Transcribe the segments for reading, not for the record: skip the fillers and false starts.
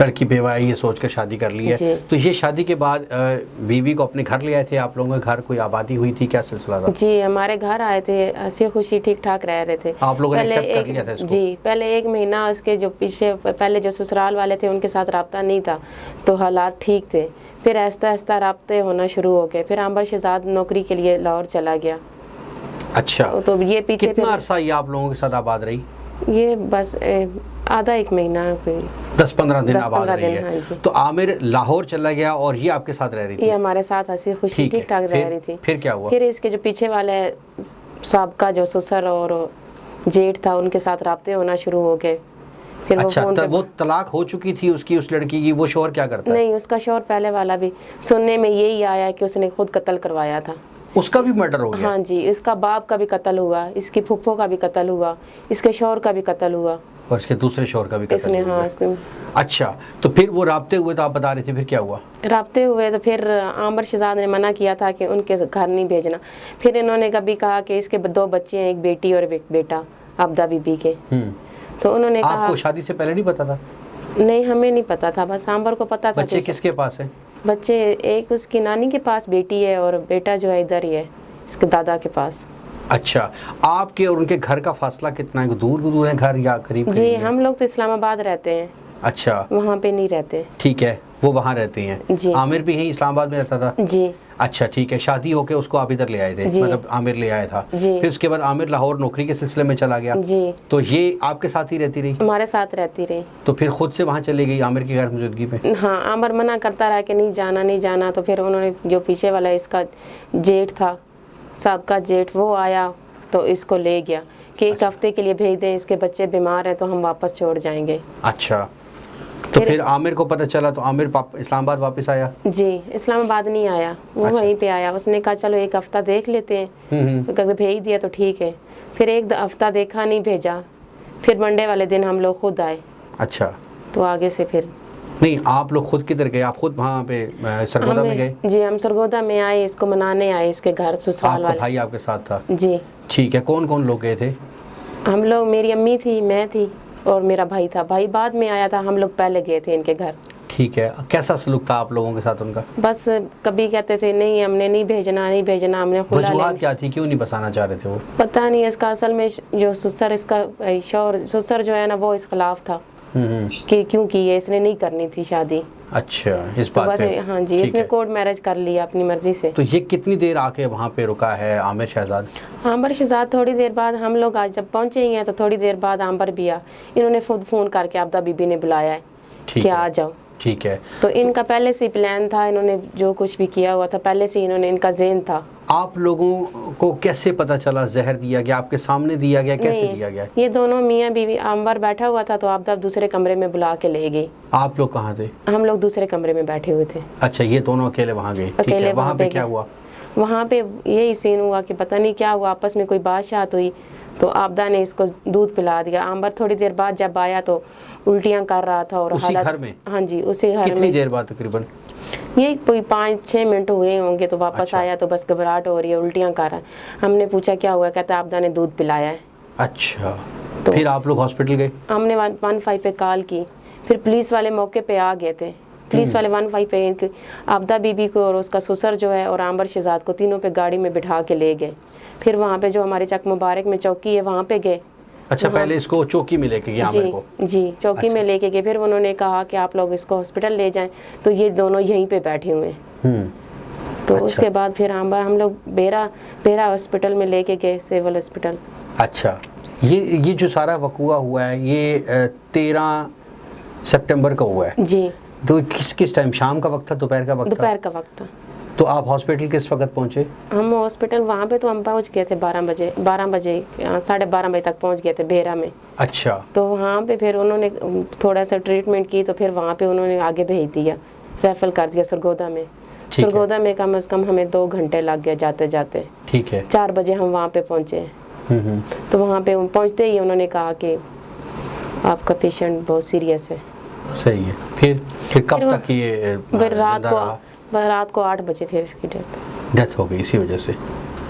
لڑکی بیوہ ہے یہ سوچ کر شادی کر لی ہے. جی. تو یہ شادی کے بعد بیوی کو اپنے گھر لے آئے تھے آپ لوگوں کے گھر؟ کوئی آبادی ہوئی تھی؟ کیا سلسلہ تھا؟ جی ہمارے گھر آئے تھے, ہنسی خوشی ٹھیک ٹھاک رہ رہے تھے. آپ لوگوں نے پہلے ایکسیپٹ کر لیا تھا اس کو؟ جی پہلے 1 مہینہ اس کے جو پیچھے پہلے جو سسرال والے تھے ان کے ساتھ رابطہ نہیں تھا تو حالات ٹھیک تھے. پھر آہستہ آہستہ رابطے ہونا شروع ہو گئے. پھر عنبر شہزاد نوکری کے لیے لاہور چلا گیا. اچھا, تو یہ پیچھے کتنا عرصہ یہ آپ لوگوں کے ساتھ آباد رہی؟ یہ بس آدھا 1 مہینہ 10-15 دن آباد رہی ہاں ہے. جی. تو عامر لاہور چلا گیا اور یہ آپ کے ساتھ رہ رہی تھی؟ یہ ہمارے ساتھ ہنسی خوشی ٹھیک ٹھاک رہ رہی تھی. پھر کیا ہوا؟ پھر اس کے جو پیچھے والے سابقہ جو سسر اور جیٹھ تھا ان کے ساتھ رابطے ہونا شروع ہو گئے. پھر اچھا, وہ طلاق ہو چکی تھی اس کی, اس لڑکی کی؟ وہ شوہر کیا کرتا ہے؟ نہیں, اس کا شوہر پہلے والا بھی سننے میں یہی آیا کہ اس نے خود قتل کروایا تھا. اس کا بھی مرڈر ہو گیا؟ ہاں جی, اس کا باپ کا بھی قتل ہوا, اس کی پھپھو کا بھی قتل ہوا, اس کے شوہر کا بھی قتل ہوا, اور اس کے دوسرے شوہر کا بھی اس قتل نے. ہوا. ہاں اس نے. اچھا, تو پھر وہ رابطے ہوئے تو آپ بتا رہے تھے, پھر کیا ہوا؟ رابطے ہوئے تو پھر عنبر شہزاد نے منع کیا تھا کہ ان کے گھر نہیں بھیجنا. پھر انہوں نے کبھی کہا کہ اس کے 2 بچے ہیں, ایک بیٹی اور ایک بیٹا عابدہ بی بی کے. تو انہوں نے آپ کہا کو شادی سے پہلے نہیں پتا تھا؟ نہیں, ہمیں نہیں پتا تھا, بس عنبر کو پتا تھا. بچے کس کے پاس ہیں؟ بچے ایک اس کی نانی کے پاس بیٹی ہے اور بیٹا جو ہے ادھر ہی ہے اس کے دادا کے پاس. اچھا, آپ کے اور ان کے گھر کا فاصلہ کتنا ہے؟ دور دور ہے گھر یا قریب؟ جی ہم لوگ تو اسلام آباد رہتے ہیں. اچھا, وہاں پہ نہیں رہتے. ٹھیک ہے, وہ وہاں رہتے ہیں. جی. عامر بھی یہیں اسلام آباد میں رہتا تھا؟ جی. اچھا ٹھیک ہے, شادی ہو کے اس کو آپ ادھر لے آئے تھے؟ جی. مطلب عامر لے آیا تھا. جی. پھر اس کے بعد عامر لاہور نوکری کے سلسلے میں چلا گیا. جی. تو یہ آپ کے ساتھ ہی رہتی رہی؟ ہمارے ساتھ رہتی رہی. تو پھر خود سے وہاں چلی گئی عامر کی غیر موجودگی میں؟ ہاں, عامر منع کرتا رہا کہ نہیں جانا نہیں جانا. تو پھر انہوں نے جو پیچھے والا اس کا جیٹھ تھا, سابقہ جیٹھ, وہ آیا تو اس کو لے گیا کہ 1 ہفتے کے لیے بھیج دیں, اس کے بچے بیمار ہیں تو ہم واپس چھوڑ جائیں گے. اچھا, تو پھر عامر کو پتہ چلا تو عامر اسلام آباد واپس آیا؟ جی, اسلام آباد نہیں آیا, وہ وہیں پہ آیا. اس نے کہا چلو 1 ہفتہ دیکھ لیتے ہیں, اگر بھیج دیا تو ٹھیک ہے. پھر 1 ہفتہ دیکھا, نہیں بھیجا. پھر منڈے والے دن ہم لوگ خود آئے. اچھا, تو آگے سے پھر نہیں, آپ لوگ خود کدھر گئے؟ آپ خود وہاں پہ سرگودا میں گئے؟ جی, ہم سرگودا میں آئے, اس کو منانے آئے اس کے گھر, سسرال آپ کا والے. بھائی آپ کے ساتھ تھا؟ جی. ٹھیک ہے, کون کون لوگ گئے تھے؟ ہم لوگ, میری امی تھی, میں تھی اور میرا بھائی تھا. بھائی بعد میں آیا تھا, ہم لوگ پہلے گئے تھے ان کے گھر. ٹھیک ہے, کیسا سلوک تھا آپ لوگوں کے ساتھ ان کا؟ بس کبھی کہتے تھے نہیں ہم نے نہیں بھیجنا نہیں بھیجنا, ہم نے خلا وجوہات کیا تھی, کیوں نہیں بسانا چاہ رہے تھے وہ؟ پتہ نہیں. اس کا اصل میں جو سسر, اس کا شوہر سسر جو ہے نا, وہ اس خلاف تھا کہ کیوں کی ہے, اس نے نہیں کرنی تھی شادی. اچھا, اس بات پہ. ہاں جی, اس نے کورٹ میرج کر لیا اپنی مرضی سے. تو یہ کتنی دیر آ کے وہاں پہ رکا ہے عامر شہزاد؟ عنبر شہزاد تھوڑی دیر بعد, ہم لوگ آج جب پہنچے ہی ہیں تو تھوڑی دیر بعد عنبر بھی آ. انہوں نے خود فون کر کے عابدہ بی بی نے بلایا ہے کہ آ جاؤ. ٹھیک ہے, تو ان کا پہلے سے پلان تھا, انہوں نے جو کچھ بھی کیا ہوا تھا پہلے سے, انہوں نے, ان کا ذہن تھا. آپ لوگوں کو کیسے پتا چلا زہر دیا گیا؟ آپ کے سامنے دیا گیا, کیسے دیا گیا؟ یہ دونوں میاں بیوی, عنبر بیٹھا ہوا تھا تو عابدہ دوسرے کمرے میں بلا کے لے گئی. آپ لوگ کہاں تھے؟ ہم لوگ دوسرے کمرے میں بیٹھے ہوئے تھے. اچھا, یہ دونوں اکیلے وہاں گئے؟ ٹھیک ہے, وہاں پہ کیا ہوا؟ وہاں پہ یہی سین ہوا کہ پتہ نہیں کیا ہوا, آپس میں کوئی بات شات ہوئی تو عابدہ نے اس کو دودھ پلا دیا. عنبر تھوڑی دیر بعد جب آیا تو الٹیاں کر رہا تھا. اور اسی گھر میں؟ ہاں جی, اسی گھر میں. کتنی دیر بعد تقریباً؟ یہ کوئی 5-6 منٹ ہوئے ہوں گے. تو واپس آیا تو بس گھبراہٹ ہو رہی ہے, الٹیاں کر رہا ہے. ہم نے پوچھا کیا ہوا, کہتا ہے عابدہ نے دودھ پلایا ہے. اچھا, پھر آپ لوگ ہاسپٹل گئے؟ ہم نے 115 پہ کال کی. پھر پولیس والے موقع پہ آ گئے تھے. پولیس والے 15 پہ عابدہ بی بی کو اور اس کا سسر جو ہے اور عنبر شہزاد کو تینوں پہ گاڑی میں بٹھا کے لے گئے. پھر وہاں پہ جو ہمارے چک مبارک میں چوکی ہے وہاں پہ گئے. اچھا, پہلے اس کو چوکی میں لے کے گئے عامر کو؟ جی, چوکی میں لے کے گئے. پھر انہوں نے کہا کہ آپ لوگ اس کو ہاسپٹل لے جائیں. تو یہ دونوں یہیں پہ بیٹھے ہوئے ہیں. تو اس کے بعد پھر ہم لوگ بیرا ہاسپٹل میں لے کے گئے, سول ہاسپٹل. اچھا, یہ جو سارا وقوع ہوا ہے یہ 13 سپٹمبر کا ہوا ہے؟ جی. تو کس ٹائم, شام کا وقت تھا, دوپہر کا وقت تھا؟ دوپہر کا وقت تھا. تو آپ ہاسپٹل کس وقت پہنچے؟ ہم ہاسپٹل وہاں پہ تو ہم پہنچ گئے تھے 12 بجے 12:30 بجے تک پہنچ گئے تھے بیرا میں. اچھا, تو وہاں پہ پھر انہوں نے تھوڑا سا ٹریٹمنٹ کی تو پھر وہاں پہ انہوں نے آگے بھیج دیا, ریفر کر دیا سرگودا میں. سرگودا میں کم از کم ہمیں 2 گھنٹے لگ گئے جاتے جاتے. ٹھیک ہے, 4 بجے ہم وہاں پہ پہنچے. تو وہاں پہ پہنچتے ہی انہوں نے کہا کہ آپ کا پیشنٹ بہت سیریس ہے. صحیح ہے. پھر کب تک یہ رات کو 8 بجے پھر اس کی ڈیتھ ہو گئی اسی وجہ سے؟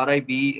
RIB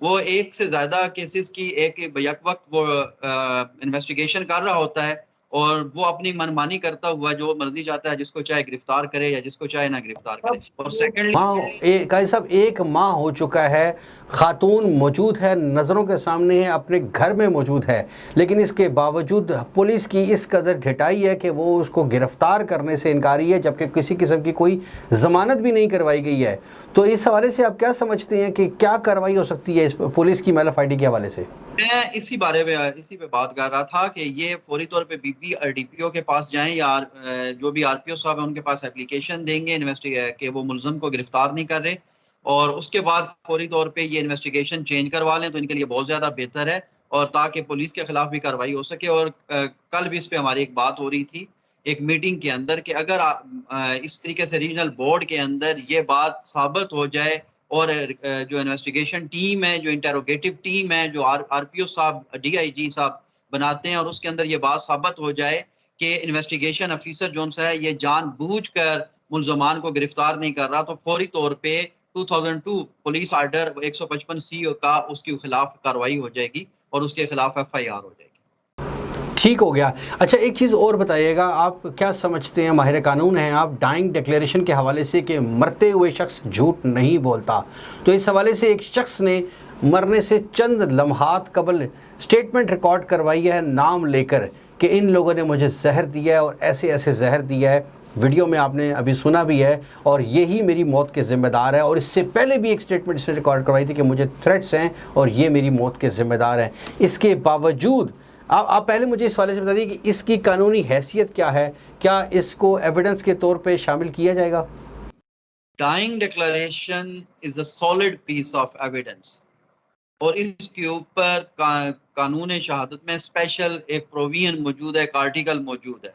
وہ ایک سے زیادہ کیسز کی ایک یک وقت وہ انویسٹیگیشن کر رہا ہوتا ہے، اور وہ اپنی منمانی کرتا ہوا جو مرضی چاہتا ہے، جس کو چاہے گرفتار کرے یا جس کو چاہے نہ گرفتار کرے. اور سیکنڈلی قاضی صاحب ایک ماہ ہو چکا ہے، خاتون موجود ہے، نظروں کے سامنے ہے، اپنے گھر میں موجود ہے، لیکن اس کے باوجود پولیس کی اس قدر ڈھٹائی ہے کہ وہ اس کو گرفتار کرنے سے انکاری ہے، جبکہ کسی قسم کی کوئی ضمانت بھی نہیں کروائی گئی ہے. تو اس حوالے سے آپ کیا سمجھتے ہیں کہ کیا کارروائی ہو سکتی ہے اس پولیس کی میل آف آئی ڈی کے حوالے سے؟ میں اسی پہ بات کر رہا تھا کہ یہ فوری طور پہ ڈی پی او کے پاس جائیں، یا جو بھی آر پی او صاحب ہیں ان کے پاس اپلیکیشن دیں گے کہ وہ ملزم کو گرفتار نہیں کر رہے، اور اس کے بعد فوری طور پہ یہ انویسٹیگیشن چینج کروا لیں تو ان کے لیے بہت زیادہ بہتر ہے، اور تاکہ پولیس کے خلاف بھی کارروائی ہو سکے. اور کل بھی اس پہ ہماری ایک بات ہو رہی تھی ایک میٹنگ کے اندر کہ اگر اس طریقے سے ریجنل بورڈ کے اندر یہ بات ثابت ہو جائے، اور جو انویسٹیگیشن ٹیم ہے، جو انٹیروگیٹو ٹیم ہے، جو آر پی او صاحب ڈی آئی جی صاحب بناتے ہیں، اور اس کے اندر یہ بات ثابت ہو جائے کہ انویسٹیگیشن افیسر جون سا ہے یہ جان بوجھ کر ملزمان کو گرفتار نہیں کر رہا، تو فوری طور پہ 2002 پولیس آرڈر 155C کا اس کے خلاف کارروائی ہو جائے گی، اور اس کے خلاف ایف آئی آر ہو جائے گی. ٹھیک ہو گیا. اچھا ایک چیز اور بتائیے گا، آپ کیا سمجھتے ہیں، ماہر قانون ہیں آپ، ڈائنگ ڈکلیریشن کے حوالے سے کہ مرتے ہوئے شخص جھوٹ نہیں بولتا، تو اس حوالے سے ایک شخص نے مرنے سے چند لمحات قبل سٹیٹمنٹ ریکارڈ کروائی ہے نام لے کر کہ ان لوگوں نے مجھے زہر دیا ہے اور ایسے ایسے زہر دیا ہے، ویڈیو میں آپ نے ابھی سنا بھی ہے، اور یہی میری موت کے ذمہ دار ہے. اور اس سے پہلے بھی ایک سٹیٹمنٹ اس نے ریکارڈ کروائی تھی کہ مجھے تھریٹس ہیں اور یہ میری موت کے ذمہ دار ہیں. اس کے باوجود آپ پہلے مجھے اس حوالے سے بتا دیجیے کہ اس کی قانونی حیثیت کیا ہے، کیا اس کو ایویڈنس کے طور پہ شامل کیا جائے گا؟ Dying declaration is a solid piece of evidence, اور اس کے اوپر قانون شہادت میں اسپیشل ایک پروویژن موجود ہے، ایک آرٹیکل موجود ہے.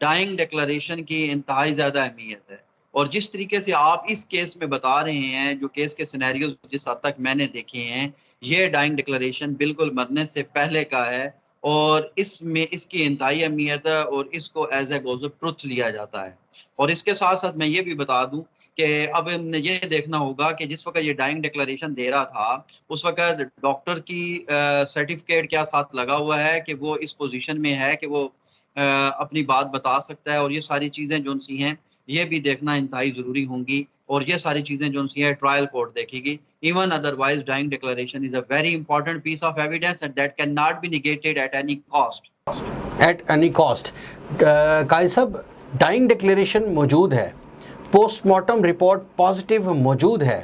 ڈائنگ ڈکلیریشن کی انتہائی زیادہ اہمیت ہے، اور جس طریقے سے آپ اس کیس میں بتا رہے ہیں، جو کیس کے سینیریوز جس حد تک میں نے دیکھے ہیں، یہ ڈائنگ ڈکلیریشن بالکل مرنے سے پہلے کا ہے، اور اس میں اس کی انتہائی اہمیت ہے، اور اس کو as A goes off truth لیا جاتا ہے. اور اس کے ساتھ ساتھ میں یہ بھی بتا دوں کہ اب یہ دیکھنا ہوگا کہ جس وقت یہ ڈائنگ ڈکلیریشن دے رہا تھا اس وقت ڈاکٹر کی سرٹیفکیٹ کیا ساتھ لگا ہوا ہے کہ وہ اس پوزیشن میں ہے کہ وہ اپنی بات بتا سکتا ہے، اور یہ ساری چیزیں جو سی ہیں یہ بھی دیکھنا انتہائی ضروری ہوں گی، اور یہ ساری چیزیں جو سی ہیں ٹرائل کورٹ دیکھے گی. Even otherwise dying declaration is a very important piece of evidence and that can not be negated at any cost. At any cost. قائد صاحب ڈائنگ ڈکلیریشن موجود ہے، پوسٹ مارٹم رپورٹ پازیٹیو موجود ہے،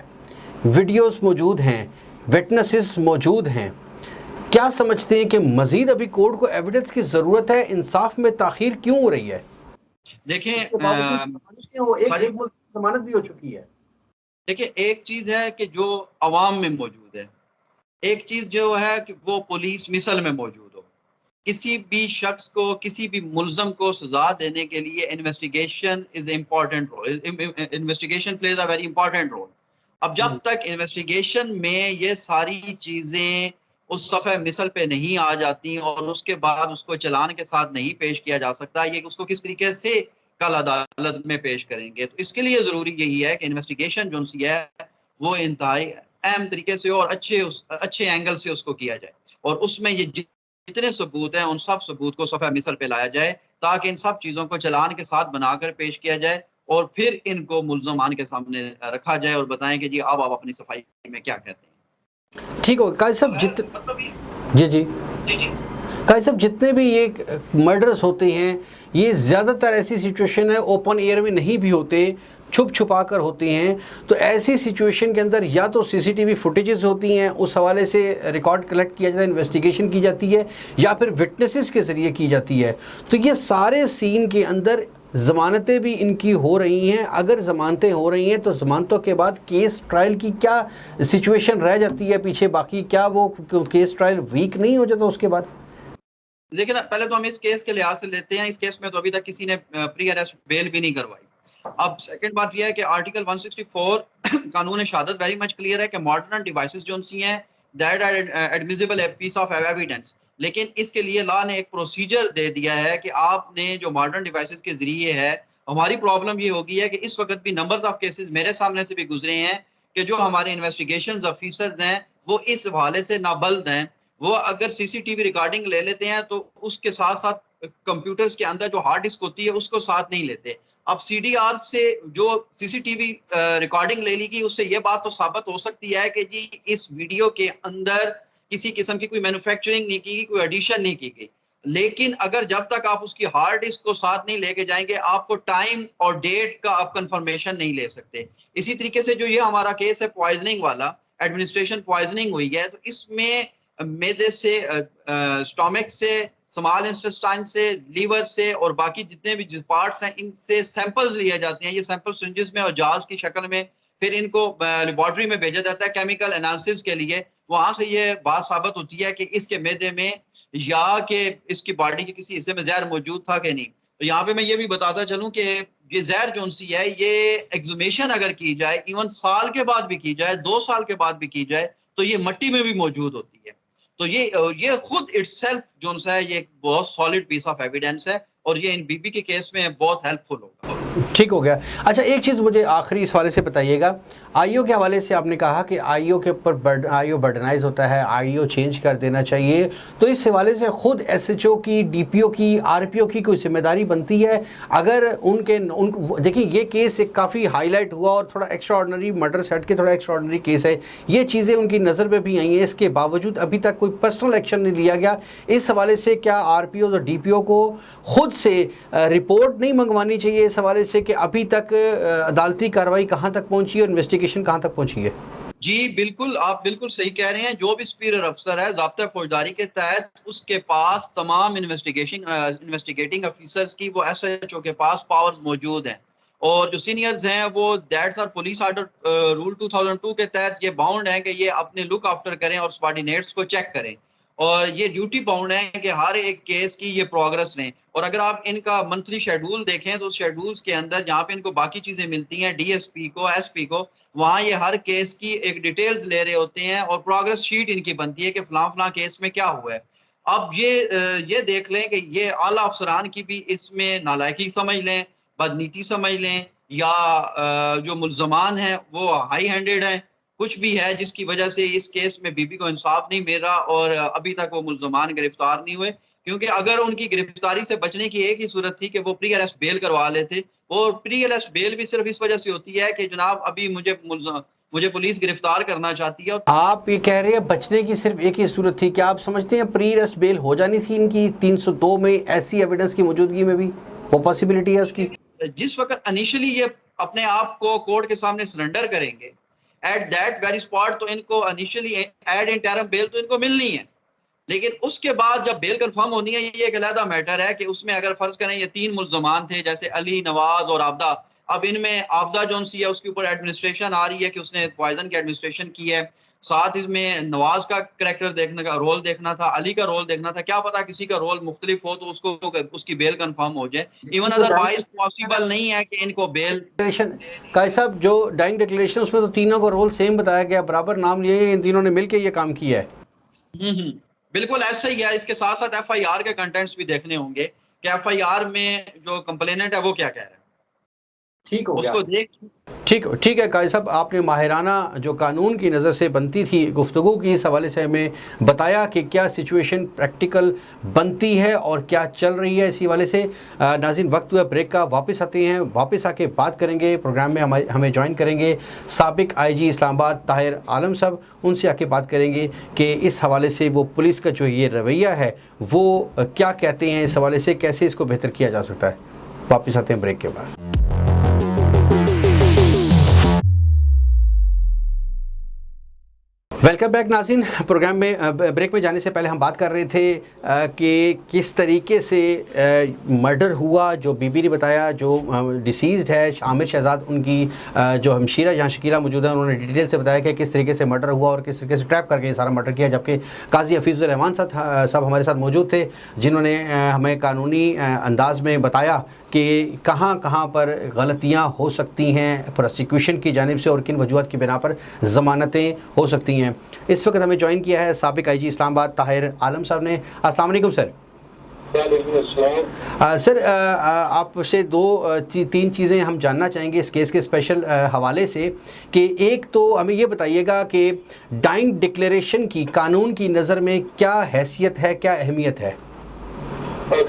videos موجود ہیں، وٹنسز موجود ہیں، کیا سمجھتے ہیں کہ مزید ابھی کورٹ کو ایویڈنس کی ضرورت ہے؟ انصاف میں تاخیر کیوں ہو رہی ہے؟ دیکھیں ضمانت بھی ہو چکی ہے. دیکھیں ایک چیز ہے کہ جو عوام میں موجود ہے، ایک چیز جو ہے کہ وہ پولیس مثل میں موجود ہو. کسی بھی شخص کو، کسی بھی ملزم کو سزا دینے کے لیے investigation is important role, investigation plays a very important role. اب جب تک انویسٹیگیشن میں یہ ساری چیزیں اس صفحہ مثل پہ نہیں آ جاتی اور اس کے بعد اس کو چلان کے ساتھ نہیں پیش کیا جا سکتا، یہ اس کو کس طریقے سے کل عدالت میں پیش کریں گے. تو اس کے لیے ضروری یہی ہے کہ انویسٹیگیشن جو سی ہے وہ انتہائی اہم طریقے سے اور اچھے اینگل سے اس کو کیا جائے، اور اس میں یہ جتنے ثبوت ہیں ان سب ثبوت کو صفحہ مثل پہ لایا جائے، تاکہ ان سب چیزوں کو چلان کے ساتھ بنا کر پیش کیا جائے، اور پھر ان کو ملزمان کے سامنے رکھا جائے اور بتائیں کہ جی اب آپ اپنی صفائی میں کیا کہتے ہیں. ٹھیک ہو قائد صاحب جی قائد صاحب جتنے بھی یہ مرڈرز ہوتے ہیں یہ زیادہ تر ایسی سچویشن ہے اوپن ایئر میں نہیں بھی ہوتے، چھپ چھپا کر ہوتے ہیں. تو ایسی سچویشن کے اندر یا تو سی سی ٹی وی فوٹیجز ہوتی ہیں، اس حوالے سے ریکارڈ کلیکٹ کیا جاتا ہے، انویسٹیگیشن کی جاتی ہے، یا پھر وٹنسز کے ذریعے کی جاتی ہے. تو یہ سارے سین کے اندر ضمانتیں بھی ان کی ہو رہی ہیں. اگر ضمانتیں ہو رہی ہیں تو ضمانتوں کے بعد کیس ٹرائل کی کیا سچویشن رہ جاتی ہے پیچھے باقی؟ کیا وہ کیس ٹرائل ویک نہیں ہو جاتا اس کے بعد؟ لیکن پہلے تو ہم اس کیس کے لحاظ سے لیتے ہیں، اس کیس میں تو ابھی تک کسی نے پری اریسٹ بیل بھی نہیں کروائی. اب سیکنڈ بات یہ ہے کہ آرٹیکل 164 قانون شہادت ویری مچ کلیئر ہے کہ ماڈرن ڈیوائسز جو سی ہیں that are admissible piece of evidence. لیکن اس کے لیے لا نے ایک پروسیجر دے دیا ہے کہ آپ نے جو ماڈرن ڈیوائسز کے ذریعے ہے. ہماری پرابلم یہ ہوگی ہے کہ اس وقت بھی نمبر آف کیسز میرے سامنے سے بھی گزرے ہیں کہ جو ہمارے انویسٹیگیشن آفیسرز ہیں وہ اس حوالے سے نابلد ہیں. وہ اگر سی سی ٹی وی ریکارڈنگ لے لیتے ہیں تو اس کے ساتھ ساتھ کمپیوٹرز کے اندر جو ہارڈ ڈسک ہوتی ہے اس کو ساتھ نہیں لیتے. اب سی ڈی آر سے جو سی سی ٹی وی ریکارڈنگ لے لی گئی اس سے یہ بات تو ثابت ہو سکتی ہے کہ جی اس ویڈیو کے اندر کسی قسم کی کوئی مینوفیکچرنگ نہیں کی گئی, کوئی ایڈیشن نہیں کی گئی. لیکن اگر جب تک آپ اس کی ہارڈ ڈسک کو ساتھ نہیں لے کے جائیں گے آپ کو ٹائم اور ڈیٹ کا آپ کنفرمیشن نہیں لے سکتے. اسی طریقے سے جو یہ ہمارا کیس ہے پوائزننگ والا, ایڈمنسٹریشن پوائزننگ ہوئی ہے, تو اس میں میدے سے, اسٹامک سے, اسمال انٹسٹائن سے, لیور سے اور باقی جتنے بھی پارٹس ہیں ان سے سیمپلز لیے جاتے ہیں. یہ سیمپل سرنجز میں اور جاز کی شکل میں پھر ان کو لیبارٹری میں بھیجا جاتا ہے کیمیکل انالیسس کے لیے. وہاں سے یہ بات ثابت ہوتی ہے کہ اس کے معدے میں یا کہ اس کی باڈی کے کسی حصے میں زہر موجود تھا کہ نہیں. تو یہاں پہ میں یہ بھی بتاتا چلوں کہ یہ زہر جون سی ہے یہ ایگزومیشن اگر کی جائے, ایون سال کے بعد بھی کی جائے, 2 سال کے بعد بھی کی جائے, تو یہ مٹی میں بھی موجود ہوتی ہے. تو یہ خود اٹ سیلف جو سا ہے یہ بہت سالڈ پیس آف ایویڈینس ہے اور یہ ان بی بی کے کیس میں بہت ہیلپ فل ہوگا. ٹھیک ہو گیا. اچھا ایک چیز مجھے آخری اس حوالے سے بتائیے گا, آئی او کے حوالے سے آپ نے کہا کہ آئی او کے اوپر آئی او برڈنائز ہوتا ہے, آئی او چینج کر دینا چاہیے, تو اس حوالے سے خود ایس ایچ او کی, ڈی پی او کی, آر پی او کی کوئی ذمہ داری بنتی ہے؟ اگر دیکھیں یہ کیس ایک کافی ہائی لائٹ ہوا اور تھوڑا ایکسٹرا آرڈنری مرڈر سے ہٹ کے تھوڑا ایکسٹرا آرڈنری کیس ہے, یہ چیزیں ان کی نظر میں بھی آئی ہیں, اس کے باوجود ابھی تک کوئی پرسنل ایکشن نہیں لیا گیا. اس حوالے سے کیا آر پی او اور ڈی پی او کو خود سے رپورٹ نہیں منگوانی چاہیے اس حوالے سے کہ ابھی تک عدالتی کارروائی کہاں تک پہنچی ہے اور انویسٹیگیشن کہاں تک پہنچی ہے؟ جی بالکل, آپ بالکل صحیح کہہ رہے ہیں. جو بھی سپیریئر افسر ہے ضابطہ فوجداری کے تحت اس کے پاس تمام انویسٹیگیٹنگ افیسرز کی وہ ایس ایچ او کے پاس پاورز موجود ہیں, اور جو سینئرز ہیں وہ that's are police order rule 2002 کے تحت یہ باؤنڈ ہیں کہ یہ اپنے لک آفٹر کریں اور سبارڈینیٹس کو چیک کریں, اور یہ ڈیوٹی باؤنڈ ہے کہ ہر ایک کیس کی یہ پروگرس لیں. اور اگر آپ ان کا منتھلی شیڈول دیکھیں تو شیڈولز کے اندر جہاں پہ ان کو باقی چیزیں ملتی ہیں, ڈی ایس پی کو, ایس پی کو, وہاں یہ ہر کیس کی ایک ڈیٹیلز لے رہے ہوتے ہیں اور پروگرس شیٹ ان کی بنتی ہے کہ فلاں فلاں کیس میں کیا ہوا ہے. اب یہ دیکھ لیں کہ یہ اعلیٰ افسران کی بھی اس میں نالائکی سمجھ لیں, بدنیتی سمجھ لیں, یا جو ملزمان ہیں وہ ہائی ہینڈڈ ہیں, کچھ بھی ہے جس کی وجہ سے اس کیس میں بی بی کو انصاف نہیں مل رہا اور ابھی تک وہ ملزمان گرفتار نہیں ہوئے. کیونکہ اگر ان کی گرفتاری سے بچنے کی ایک ہی صورت تھی کہ وہ پری اریسٹ بیل کروا لیتے, اور پری اریسٹ بیل بھی صرف اس وجہ سے ہوتی ہے کہ جناب ابھی مجھے پولیس گرفتار کرنا چاہتی ہے. آپ یہ کہہ رہے ہیں بچنے کی صرف ایک ہی صورت تھی, کیا آپ سمجھتے ہیں پری اریسٹ بیل ہو جانی تھی ان کی 302 میں ایسی ایویڈنس کی موجودگی میں بھی؟ وہ پاسبلٹی ہے اس کی؟ جس وقت انیشلی یہ اپنے آپ کو کورٹ کے سامنے سرنڈر کریں گے ایٹ دیٹ ویری اسپاٹ, تو ان کو انیشلی ایڈ انٹرم بیل تو ان کو ملنی ہے, لیکن اس کے بعد جب بیل کنفرم ہونی ہے یہ ایک علیحدہ میٹر ہے کہ اس میں اگر فرض کریں یہ 3 ملزمان تھے جیسے علی, نواز اور عابدہ, اب ان میں عابدہ جون سی ہے اس کے اوپر ایڈمنسٹریشن آ رہی ہے کہ اس نے پوائزن کی ایڈمنسٹریشن کی ہے, ساتھ اس میں نواز کا کریکٹر دیکھنے کا رول دیکھنا تھا, علی کا رول دیکھنا تھا, کیا پتا کسی کا رول مختلف ہو تو اس کی بیل کنفرم ہو جائے. ایون ادروائز پاسبل نہیں ہے کہ ان کو بیل. قائد صاحب جو ڈائنگ ڈکلیریشن اس میں تو تینوں کا رول سیم بتایا گیا, برابر نام لیے گئے, ان تینوں نے مل کے یہ کام کیا ہے. بالکل ایسا ہی ہے. اس کے ساتھ ساتھ ایف آئی آر کے کنٹینٹس بھی دیکھنے ہوں گے کہ ایف آئی آر میں جو کمپلیننٹ ہے وہ کیا کہہ رہا ہے. ٹھیک ہو گیا, اس کو دیکھ ٹھیک ہے قائد صاحب, آپ نے ماہرانہ جو قانون کی نظر سے بنتی تھی گفتگو کی اس حوالے سے ہمیں بتایا کہ کیا سچویشن پریکٹیکل بنتی ہے اور کیا چل رہی ہے اسی حوالے سے. ناظرین وقت ہوا بریک کا, واپس آتے ہیں, واپس آ کے بات کریں گے. پروگرام میں ہمیں جوائن کریں گے سابق آئی جی اسلام آباد طاہر عالم صاحب, ان سے آ کے بات کریں گے کہ اس حوالے سے وہ پولیس کا جو یہ رویہ ہے وہ کیا کہتے ہیں اس حوالے سے, کیسے اس کو بہتر کیا جا سکتا ہے. واپس آتے ہیں بریک کے بعد. ویلکم بیک ناظرین. پروگرام میں بریک میں جانے سے پہلے ہم بات کر رہے تھے کہ کس طریقے سے مرڈر ہوا. جو بی بی نے بتایا, جو ڈیسیزڈ ہے عامر شہزاد, ان کی جو ہمشیرہ جہاں شکیلہ موجود ہے, انہوں نے ڈیٹیل سے بتایا کہ کس طریقے سے مرڈر ہوا اور کس طریقے سے ٹریپ کر کے یہ سارا مرڈر کیا. جبکہ قاضی حفیظ الرحمان صاحب ہمارے ساتھ موجود تھے جنہوں نے ہمیں قانونی انداز میں بتایا کہ کہاں کہاں پر غلطیاں ہو سکتی ہیں پروسیکیوشن کی جانب سے اور کن وجوہات کی بنا پر ضمانتیں ہو سکتی ہیں. اس وقت ہمیں جوائن کیا ہے سابق آئی جی اسلام آباد طاہر عالم صاحب نے. السلام علیکم سر. سر آپ سے تین چیزیں ہم جاننا چاہیں گے اس کیس کے اسپیشل حوالے سے کہ ایک تو ہمیں یہ بتائیے گا کہ ڈائنگ ڈکلیریشن کی قانون کی نظر میں کیا حیثیت ہے، کیا اہمیت ہے؟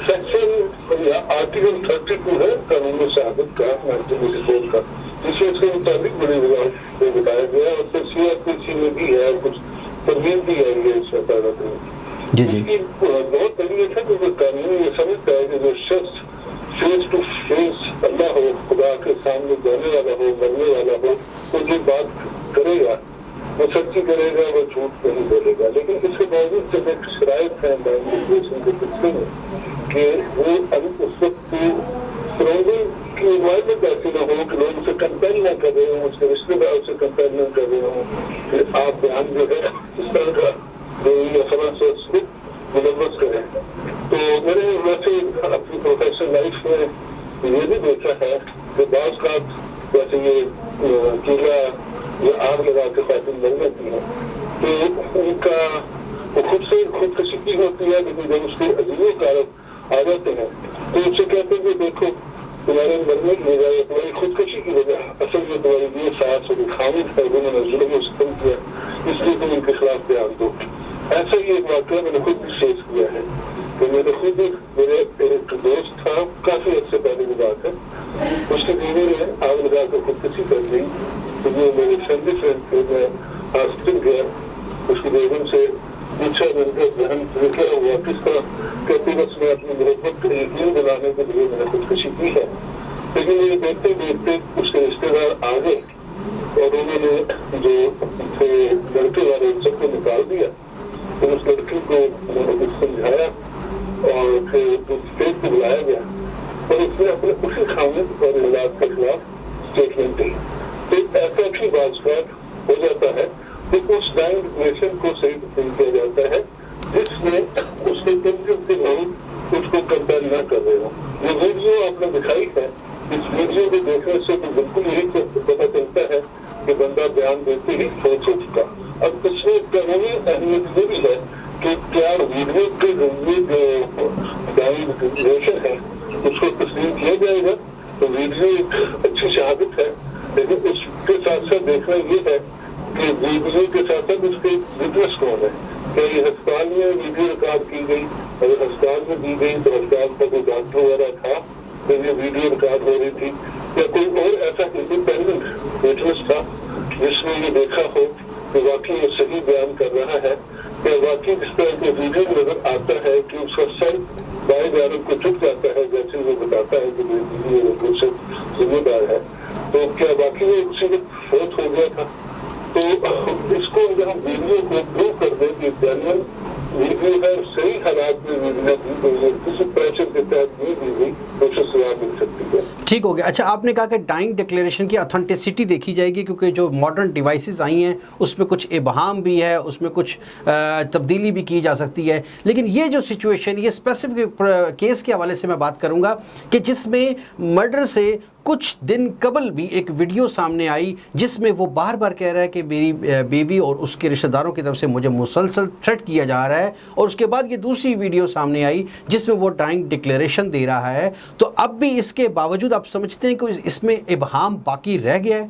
سیکشن آرٹیکل 32 ہے قانون شہادت کا 1984 کا، جس میں اس کے مطابق بڑی وضاحت سے بتایا گیا ہے، اور پھر CRPC میں بھی ہے اور کچھ ترمیم بھی آئی ہے اس عدالت میں۔ جی جی اس کی بہت اہمیت ہے کہ قانون یہ سمجھتا ہے کہ جو شخص فیس ٹو فیس اللہ ہو، خدا کے سامنے جانے والا ہو، مرنے والا ہو، وہ جو بات کرے گا وہ سچی کرے گا، وہ جھوٹ نہیں بولے گا۔ لیکن اس کے باوجود جب ایک شرائط ہے ڈائنگ کے سلسلے میں کہ وہ اس وقت سراؤنڈنگ کی انوائرمنٹ ایسی نہ ہو کہ لوگ اسے کمپیل نہ کر رہے ہوں، اس کے رشتے دار اسے کمپیل نہ کر رہے ہوں کہ آپ بیان جو ہے اس طرح کا ریفرنس کو ملوث کریں۔ تو میں نے ویسے اپنی پروفیشنل لائف میں یہ بھی دیکھا ہے کہ بعض کا جیسے یہ کیلا یا آگ لگا کے خاتون مر جاتی ہیں تو ان کا وہ خود سے خودکشی کی ہوتی ہے، لیکن جب اس کے عزیزوں کارک آ جاتے ہیں تو اس سے کہتے ہیں کہ دیکھو تمہارے مرنے کی وجہ یا تمہاری خودکشی کی وجہ اصل یہ تمہاری یہ ساس اور خامد ہے جنہوں نے ظلم و ستم کیا، اس لیے تم ان کے خلاف بیان دو۔ ایسا ہی ایک واقعہ میں نے خود بھی فیس کیا ہے کہ میں نے خود میرے ایک دوست تھا، کافی عرصے پہلے کی بات ہے، اس کی بیوی نے آگ لگا کر خودکشی کر دی۔ تو جو میرے فیملی فرینڈ تھے، میں ہاسپٹل گیا، اس کی بیگم سے پوچھا، میں نے کہا ذہن نکلا ہوا کس طرح، کہتے بس میں اپنی محبت کا یقین دلانے کے لیے میں نے خودکشی کی ہے۔ لیکن یہ دیکھتے دیکھتے اس کے رشتے دار آ گئے اور انہوں نے جو تھے لڑکے والے ان سب کو نکال دیا۔ پھر اس لڑکی کو سمجھایا اور پھر اسٹیج پہ بلایا گیا اور اس نے اپنے اسی خامد اور اجلاس کے خلاف اسٹیٹمنٹ دی۔ تو ایسا بھی بعض بات ہو جاتا ہے کہ اس ڈائنگ ڈکلیریشن کو صحیح تسلیم کیا جاتا ہے جس میں اس کے کنفیوز کے لوگ اس کو کمپیل نہ کر رہے ہوں۔ یہ ویڈیو آپ نے دکھائی ہے، اس ویڈیو کو دیکھنے سے تو بالکل یہی پتہ چلتا ہے کہ بندہ بیان دیتے ہی فوت ہو چکا۔ اب اس میں قانونی اہمیت یہ بھی ہے کہ کیا ویڈیو کے ذریعے جو ڈائنگ ڈکلیریشن ہے اس کو تسلیم کیا جائے گا؟ تو ویڈیو ایک اچھی شہادت ہے، لیکن اس کے ساتھ ساتھ دیکھنا یہ ہے کہ ویڈیو کے ساتھ ساتھ اس کے وٹنس کون ہے۔ کیا یہ ہسپتال میں ویڈیو ریکارڈ کی گئی؟ اگر ہسپتال میں دی گئی تو ہسپتال کا کوئی ڈاکٹر وغیرہ تھا جب یہ ویڈیو ریکارڈ ہو رہی تھی، یا کوئی اور ایسا انڈیپینڈنٹ وٹنس تھا جس نے یہ دیکھا ہو کہ واقعی یہ صحیح بیان کر رہا ہے، کہ واقعی اس طرح کے ویڈیو نظر آتا ہے کہ اس کا سر بائیں جانب کو جھک جاتا ہے جیسے وہ بتاتا ہے کہ یہ سے ذمہ دار ہے، تو کیا واقعی وہ اسی وقت فوت ہو گیا تھا؟ تو اس کو اگر ہم ویڈیو کو پروو کر دیں کہ جنرل ویڈیو ہے، صحیح حالات میں ویڈیو دی گئی ہے، کسی پریشر کے تحت نہیں دی گئی تو اسے سزا مل سکتی ہے۔ ٹھیک ہو گیا۔ اچھا، آپ نے کہا کہ ڈائنگ ڈکلیریشن کی اتھینٹسٹی دیکھی جائے گی کیونکہ جو ماڈرن ڈیوائسز آئی ہیں اس میں کچھ ابہام بھی ہے، اس میں کچھ تبدیلی بھی کی جا سکتی ہے، لیکن یہ جو سچویشن، یہ اسپیسیفک کیس کے حوالے سے میں بات کروں گا کہ جس میں مرڈر سے کچھ دن قبل بھی ایک ویڈیو سامنے آئی جس میں وہ بار بار کہہ رہا ہے کہ میری بیوی اور اس کے رشتہ داروں کی طرف سے مجھے مسلسل تھریٹ کیا جا رہا ہے، اور اس کے بعد یہ دوسری ویڈیو سامنے آئی جس میں وہ ڈائنگ ڈکلیریشن دے رہا ہے۔ تو اب بھی اس کے باوجود آپ سمجھتے ہیں کہ اس میں ابہام باقی رہ گیا ہے؟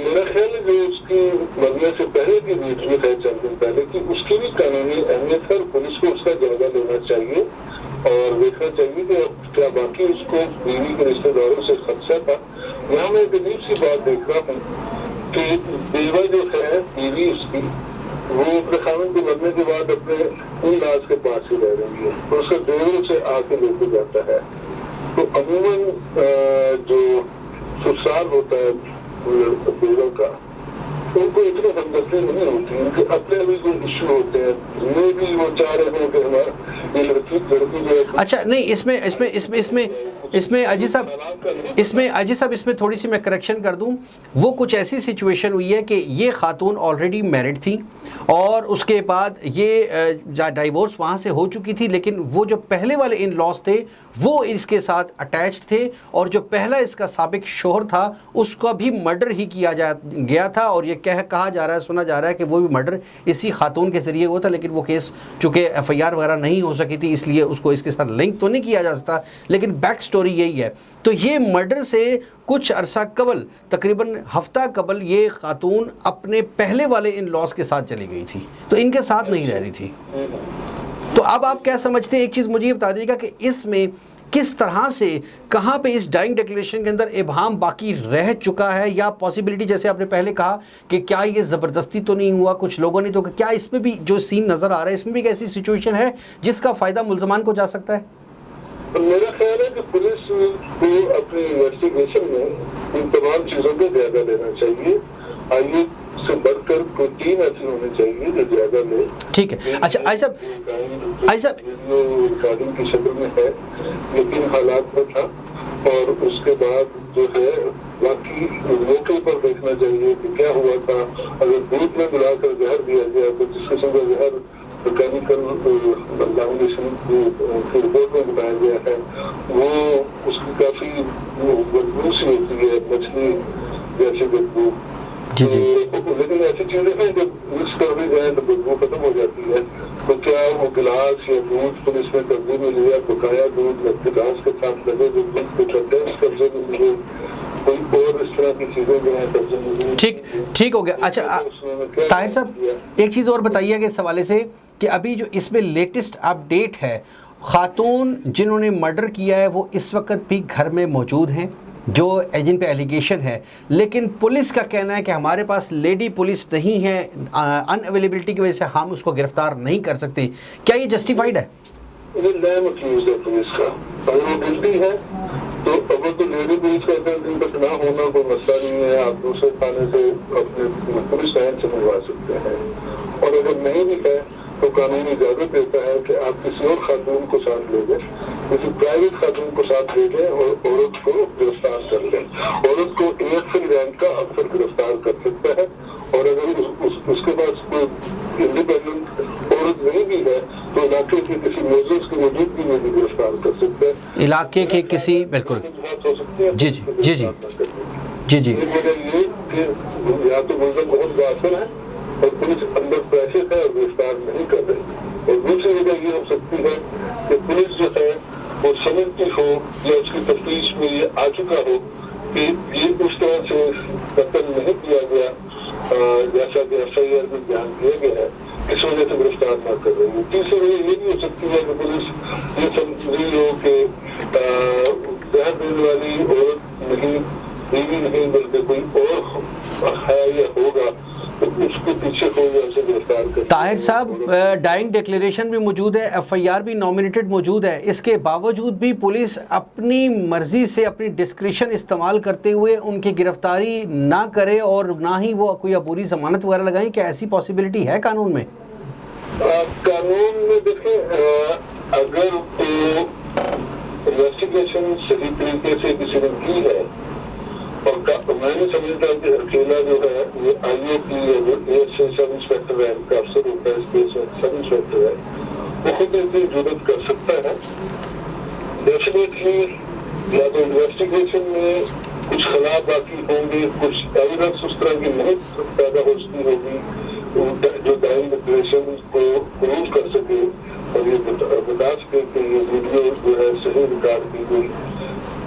میرا خیال ہے جو اس کی مرنے سے پہلے کی ویڈیو ہے چند دن پہلے کی، اس کی بھی قانونی اہمیت ہے اور پولیس کو اس کا جائزہ لینا چاہیے اور دیکھنا چاہیے کہ کیا باقی اس کو بیوی کے رشتے داروں سے خدشہ تھا۔ یہاں میں ایک عجیب سی بات دیکھ رہا ہوں کہ بیوہ جو ہے بیوی اس کی، وہ اپنے خاوند کے مرنے کے بعد اپنے ان لاز کے پاس ہی رہ رہی ہے اور اس کا دیور سے آ کے لے کے جاتا ہے۔ تو عموماً جو سسرال ہوتا ہے بیوہ کا، ان کو اتنی ہمدردی نہیں ہوتی، ان کے اپنے بھی جو ایشو ہوتے ہیں، یہ بھی وہ چاہ رہے ہیں کہ ہمارا یہ لڑکی جو ہے۔ اچھا نہیں، اس میں اجی صاحب اس میں تھوڑی سی میں کریکشن کر دوں، وہ کچھ ایسی سچویشن ہوئی ہے کہ یہ خاتون آلریڈی میرڈ تھی اور اس کے بعد یہ ڈائیورس وہاں سے ہو چکی تھی، لیکن وہ جو پہلے والے ان لاس تھے وہ اس کے ساتھ اٹیچڈ تھے، اور جو پہلا اس کا سابق شوہر تھا اس کا بھی مرڈر ہی کیا گیا تھا، اور یہ کہا جا رہا ہے، سنا جا رہا ہے کہ وہ بھی مرڈر اسی خاتون کے ذریعے ہوا تھا، لیکن وہ کیس چونکہ ایف آئی آر وغیرہ نہیں ہو سکی تھی اس لیے اس کو اس کے ساتھ لنک تو نہیں کیا جا سکتا، لیکن بیک سٹوری یہی ہے۔ تو یہ مرڈر سے کچھ عرصہ قبل، تقریباً ہفتہ قبل، یہ خاتون اپنے پہلے والے ان لاس کے ساتھ چلی گئی تھی، تو ان کے ساتھ نہیں رہ رہی تھی۔ تو اب آپ کیا سمجھتے ہیں؟ ایک چیز مجھے یہ بتا دیجیے گا کہ اس میں کس طرح سے، کہاں پہ اس ڈائنگ ڈیکلیریشن کے اندر ابہام باقی رہ چکا ہے، یا پاسبلٹی جیسے آپ نے پہلے کہا کہ کیا یہ زبردستی تو نہیں ہوا، کچھ لوگوں نے تو کیا اس میں بھی جو سین نظر آ رہا ہے اس میں بھی ایک ایسی سچویشن ہے جس کا فائدہ ملزمان کو جا سکتا ہے؟ میرا خیال ہے کہ پولیس کو اپنی انویسٹیگیشن میں ان تمام چیزوں کا جائزہ لینا چاہیے۔ آئیے سے بڑھ کر کوئی ٹیم ایسی ہونی چاہیے جو جائزہ لے۔ ٹھیک ہے، اچھا آئی صاحب ریکارڈنگ کی شکل میں ہے، لیکن حالات میں تھا، اور اس کے بعد جو ہے باقی موقع پر دیکھنا چاہیے کہ کیا ہوا تھا۔ اگر دودھ میں ملا کر زہر دیا گیا تو جس قسم کا زہر میکینیکل ایگزامینیشن کی رپورٹ میں بتایا گیا ہے وہ اس کی کافی بدبو سی ہوتی ہے، مچھلی جیسی بدبو۔ لیکن ایسی چیزیں ہیں جب مکس کر دی جائیں تو بدبو ختم ہو جاتی ہے۔ تو کیا وہ گلاس یا دودھ پولیس نے قبضے میں لیا، بقایا دودھ گلاس کے ساتھ لگے جو کنٹینٹس قبضے میں لیے، کوئی اور اس طرح کی چیزیں جو ہیں قبضے میں لی۔ ٹھیک ہو گیا۔ اچھا طاہر صاحب ایک چیز اور بتائیے کہ اس حوالے سے کہ ابھی جو اس میں لیٹسٹ اپڈیٹ ہے، خاتون جنہوں نے مرڈر کیا ہے وہ اس وقت بھی گھر میں موجود ہیں جو جن پہ ایلیگیشن ہے، لیکن پولیس کا کہنا ہے کہ ہمارے پاس لیڈی پولیس نہیں ہے، ان اویلیبلٹی کی وجہ سے ہم اس کو گرفتار نہیں کر سکتے۔ کیا یہ جسٹیفائڈ ہے؟ یہ نیم اکیوز ہے پولیس کا، اگر وہ گلٹی ہے تو اگر تو لیڈی پولیس کا ان تک نہ ہونا کوئی مسئلہ نہیں ہے، آپ دوسرے تھانے سے اپنے پولیس لائن سے منگوا سکتے ہیں، اور اگر نہیں بھی ہے تو قانون اجازت دیتا ہے کہ آپ کسی اور خاتون کو ساتھ لے جائیں، کسی پرائیویٹ خاتون کو ساتھ لے جائیں اور عورت کو گرفتار کر لیں۔ عورت کو ایکسل رینک کا افسر گرفتار کر سکتا ہے، اور اگر اس کے پاس کوئی انڈیپینڈنٹ عورت نہیں بھی ہے تو علاقے کے کسی معزز کی موجودگی میں بھی گرفتار کر سکتا ہے، علاقے کے کسی بالکل ہو سکتی ہے۔ جی وجہ یہ کہ یا تو ملزم بہت غافل ہے اور پولیس اندر پریشر ہے اور گرفتار نہیں کر رہی، اور دوسری وجہ یہ ہو سکتی ہے کہ پولیس جو ہے وہ سمجھتی ہو یا اس کی تفتیش میں یہ آ چکا ہو کہ یہ اس طرح سے قتل نہیں کیا گیا جیسا کہ FIR میں بیان کیا گیا ہے، اس وجہ سے گرفتار نہ کر رہی ہے۔ تیسری وجہ یہ بھی ہو سکتی ہے کہ پولیس یہ سمجھ رہی ہو کہ زہر دینے والی عورت نہیں، بیوی نہیں، بلکہ کوئی اور ہے یا ہوگا، تو اس کے پیچھے ہو یا اسے گرفتار کر۔ طاہر صاحب ڈائنگ ڈیکلیریشن بھی موجود ہے، FIR بھی نامینیٹڈ موجود ہے، اس کے باوجود بھی پولیس اپنی مرضی سے اپنی ڈسکریشن استعمال کرتے ہوئے ان کی گرفتاری نہ کرے اور نہ ہی وہ کوئی عبوری ضمانت وغیرہ لگائیں، کیا ایسی پاسبلٹی ہے قانون میں؟ قانون میں دیکھیں، اگر انویسٹیگیشن صحیح طریقے سے کسی نے کی ہے، اور میں نہیں سمجھتا کہ اکیلا جو ہے یہ IAP سب انسپیکٹر ہے کا افسر ہوتا ہے، اس کیس میں سب انسپیکٹر ہے، وہ خود اتنی جرات کر سکتا ہے۔ ڈیفینیٹلی یا تو انویسٹیگیشن میں کچھ خلا باقی ہوں گے، کچھ ایویڈنس اس طرح کی نہیں پیدا ہو سکتی ہوگی جو ڈائنگ ڈیکلیریشن کو پروو کر سکے اور یہ بتا سکے کہ یہ ویڈیو جو ہے صحیح ریکارڈ کی گئی،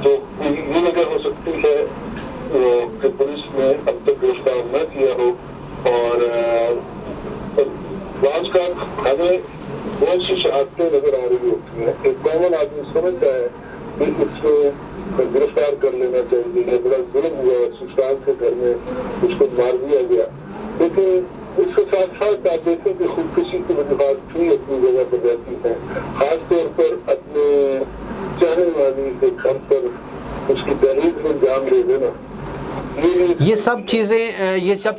تو یہ وجہ ہو سکتی ہے کہ پولیس نے اب تک گرفتار نہ کیا ہو۔ اور بعض کا ہمیں بہت سی شہادتیں نظر آ رہی ہوتی ہیں، ایک کامن آدمی سمجھتا ہے کہ اس کو گرفتار کر لینا چاہیے، یہ بڑا ظلم ہوا، سسرال کے گھر میں اس کو مار دیا گیا، لیکن اس کے ساتھ ساتھ آپ دیکھیں کہ خودکشی کی وجوہات بھی اپنی جگہ پر رہتی ہیں، خاص طور پر اپنے چاہنے والی کے گھر پر اس کی تحریک میں جان دے دینا۔ یہ سب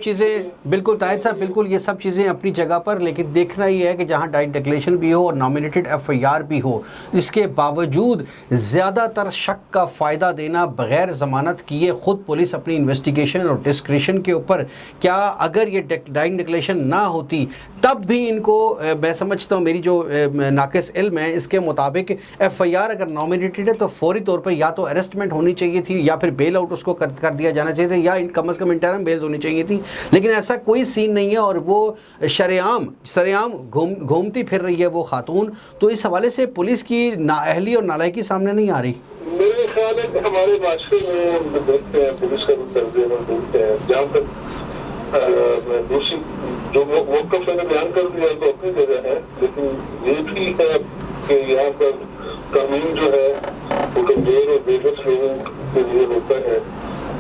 چیزیں بالکل طاہر صاحب، بالکل یہ سب چیزیں اپنی جگہ پر، لیکن دیکھنا یہ ہے کہ جہاں ڈائنگ ڈیکلیریشن بھی ہو اور نامینیٹڈ FIR بھی ہو، اس کے باوجود زیادہ تر شک کا فائدہ دینا بغیر ضمانت کیے خود پولیس اپنی انویسٹیگیشن اور ڈسکریشن کے اوپر، کیا اگر یہ ڈائنگ ڈیکلیریشن نہ ہوتی تب بھی ان کو، میں سمجھتا ہوں میری جو ناقص علم ہے اس کے مطابق FIR اگر نامینیٹڈ ہے تو فوری طور پر یا تو اریسٹمنٹ ہونی چاہیے تھی یا پھر بیل آؤٹ اس کو کر دیا جانا چاہیے، چاہیے تھے یا کم از کم انٹرم بیلز ہونی چاہیے تھی، لیکن ایسا کوئی سین نہیں ہے اور وہ سریعام گھومتی پھر رہی ہے وہ خاتون. تو اس حوالے سے پولیس کی نااہلی اور نالائکی سامنے نہیں آ رہی؟ میرے خیال ہے کہ ہمارے معاشرے میں ہم دیکھتے ہیں پولیس کا طرز عمل دیکھتے ہیں، جہاں تک دوسری جو موقف میں نے بیان کر دیا تو اپنی جگہ ہے، لیکن یہ بھی ہے کہ یہاں پر قانون جو ہے وہ کمزور اور بے بس لوگوں کے لیے ہوتا ہے،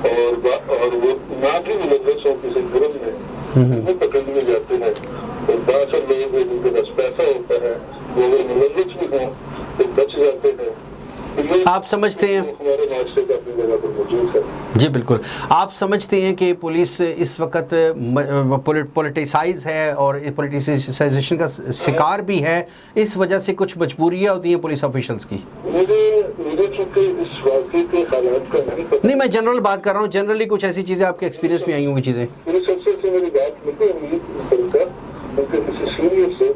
اور وہ نہ بھی ملوث ہو کسی جرم میں وہ پکڑ لیے جاتے ہیں. اور بہت سے لوگ جن کے پاس پیسہ ہوتا ہے وہ اگر ملوث بھی ہوں تو بچ جاتے ہیں. آپ سمجھتے ہیں ہمارے معاشرے کا اپنی جگہ پر موجود ہے. جی بالکل. آپ سمجھتے ہیں کہ پولیس اس وقت پولیٹیسائز ہے اور پولیٹیسائزیشن کا شکار بھی ہے، اس وجہ سے کچھ مجبوریاں ہوتی ہیں پولیس آفیشلز کی؟ مجھے چونکہ اس واقعے کے حالات کا نہیں پتہ. نہیں، میں جنرل بات کر رہا ہوں، جنرلی کچھ ایسی چیزیں آپ کے ایکسپیرینس میں آئی ہوں گی چیزیں. پولیس افسر سے میری بات نہیں ہوئی کرتا کیونکہ کسی سینئر سے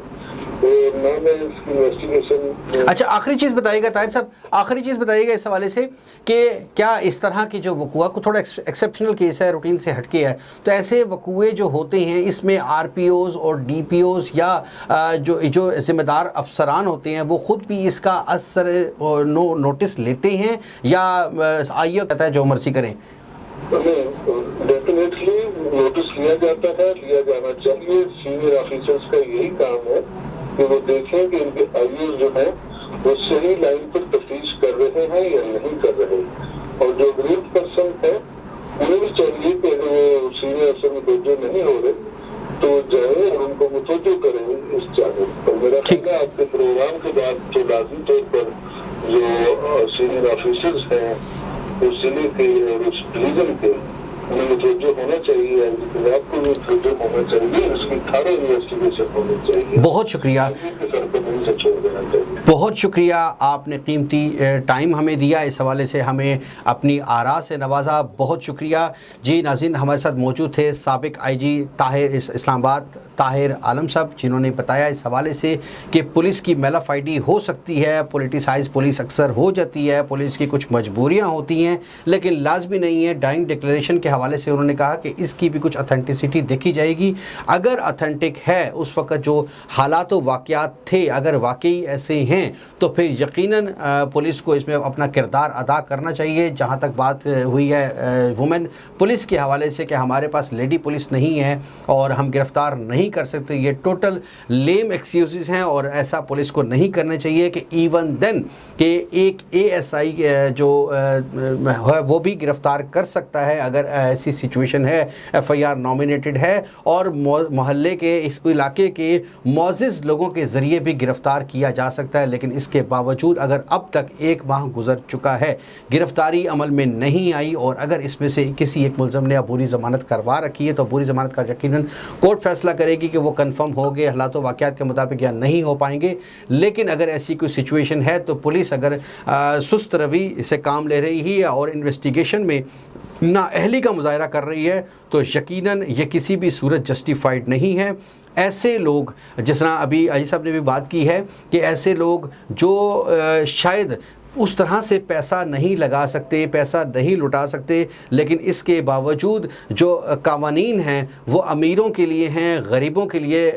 نہ میں اس کی انویسٹیگیشن. اچھا، آخری چیز بتائیے گا طاہر صاحب، آخری چیز بتائیے گا اس حوالے سے کہ کیا اس طرح کی جو وقوع کو تھوڑا ایکسیپشنل کیس ہے، روٹین سے ہٹ کے ہے، تو ایسے وقوعے جو ہوتے ہیں اس میں آر پی اوز اور ڈی پی اوز یا جو ذمہ دار افسران ہوتے ہیں وہ خود بھی اس کا اثر نوٹس لیتے ہیں یا آئیے کہتا ہے جو مرضی کریں؟ ڈیفینیٹلی نوٹس لیا جاتا ہے، لیا جانا چاہیے. سینئر آفیسرز کا یہی کام ہے کہ وہ دیکھیں کہ ان کے آئیوز جو ہیں وہ صحیح لائن پر تفتیش کر رہے ہیں یا نہیں کر رہے. اور جو غریب پرسن ہے انہیں بھی چاہیے کہ اگر وہ سینئر افسر میں توجہ نہیں ہو رہے تو جائیں اور ان کو متوجہ کریں اس جانب. اور میرا خیال ہے آپ کے پروگرام کے بعد جو لازمی طور پر جو سینئر آفیسرز ہیں اس ضلع کے اور اس ڈویژن کے انہیں متوجہ ہونا چاہیے، انتظام کو بھی متوجہ ہونا چاہیے، اس کی تھارو انویسٹیگیشن ہونی چاہیے. بہت شکریہ، بہت شکریہ، آپ نے قیمتی ٹائم ہمیں دیا، اس حوالے سے ہمیں اپنی آراء سے نوازا. بہت شکریہ. جی ناظرین، ہمارے ساتھ موجود تھے سابق آئی جی اسلام آباد طاہر عالم صاحب، جنہوں نے بتایا اس حوالے سے کہ پولیس کی میلافائڈی ہو سکتی ہے، پولیٹیسائز پولیس اکثر ہو جاتی ہے، پولیس کی کچھ مجبوریاں ہوتی ہیں لیکن لازمی نہیں ہے. ڈائنگ ڈکلیریشن کے حوالے سے انہوں نے کہا کہ اس کی بھی کچھ اتھینٹسٹی دیکھی جائے گی. اگر اتھینٹک ہے اس وقت جو حالات و واقعات تھے، اگر واقعی ایسے ہیں تو پھر یقیناً پولیس کو اس میں اپنا کردار ادا کرنا چاہیے. جہاں تک بات ہوئی ہے وومن پولیس کے حوالے سے کہ ہمارے پاس لیڈی پولیس نہیں ہے اور ہم گرفتار نہیں کر سکتے، یہ ٹوٹل لیم ایکسکیوزز ہیں اور ایسا پولیس کو نہیں کرنا چاہیے کہ ایون دین کہ ایک اے ایس آئی جو ہے وہ بھی گرفتار کر سکتا ہے اگر ایسی سچویشن ہے، ایف آئی آر نامینیٹڈ ہے اور محلے کے اس علاقے کے معزز لوگوں کے ذریعے بھی گرفتار کیا جا سکتا ہے. لیکن اس کے باوجود اگر اب تک 1 ماہ گزر چکا ہے، گرفتاری عمل میں نہیں آئی اور اگر اس میں سے کسی ایک ملزم نے عبوری ضمانت کروا رکھی ہے تو عبوری ضمانت کا یقیناً کورٹ فیصلہ کرے گی کہ وہ کنفرم ہو گئے حالات و واقعات کے مطابق یا نہیں ہو پائیں گے. لیکن اگر ایسی کوئی سچویشن ہے تو پولیس اگر سست روی سے کام لے رہی ہے اور انویسٹیگیشن میں نااہلی کا مظاہرہ کر رہی ہے تو یقیناً یہ کسی بھی صورت جسٹیفائڈ نہیں ہے. ایسے لوگ جس طرح ابھی علی صاحب نے بھی بات کی ہے کہ ایسے لوگ جو شاید اس طرح سے پیسہ نہیں لگا سکتے، پیسہ نہیں لٹا سکتے، لیکن اس کے باوجود جو قوانین ہیں وہ امیروں کے لیے ہیں، غریبوں کے لیے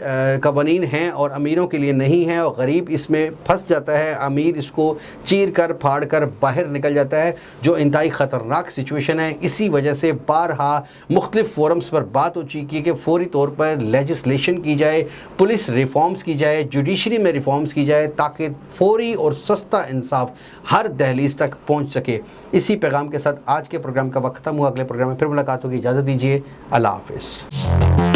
قوانین ہیں اور امیروں کے لیے نہیں ہیں اور غریب اس میں پھنس جاتا ہے، امیر اس کو چیر کر پھاڑ کر باہر نکل جاتا ہے، جو انتہائی خطرناک سچویشن ہے. اسی وجہ سے بارہا مختلف فورمز پر بات ہو چکی ہے کہ فوری طور پر لیجسلیشن کی جائے، پولیس ریفارمز کی جائے، جوڈیشری میں ریفارمز کی جائے تاکہ فوری اور سستا انصاف ہر دہلیز تک پہنچ سکے. اسی پیغام کے ساتھ آج کے پروگرام کا وقت ختم ہوا. اگلے پروگرام میں پھر ملاقات ہوگی. اجازت دیجیے. اللہ حافظ.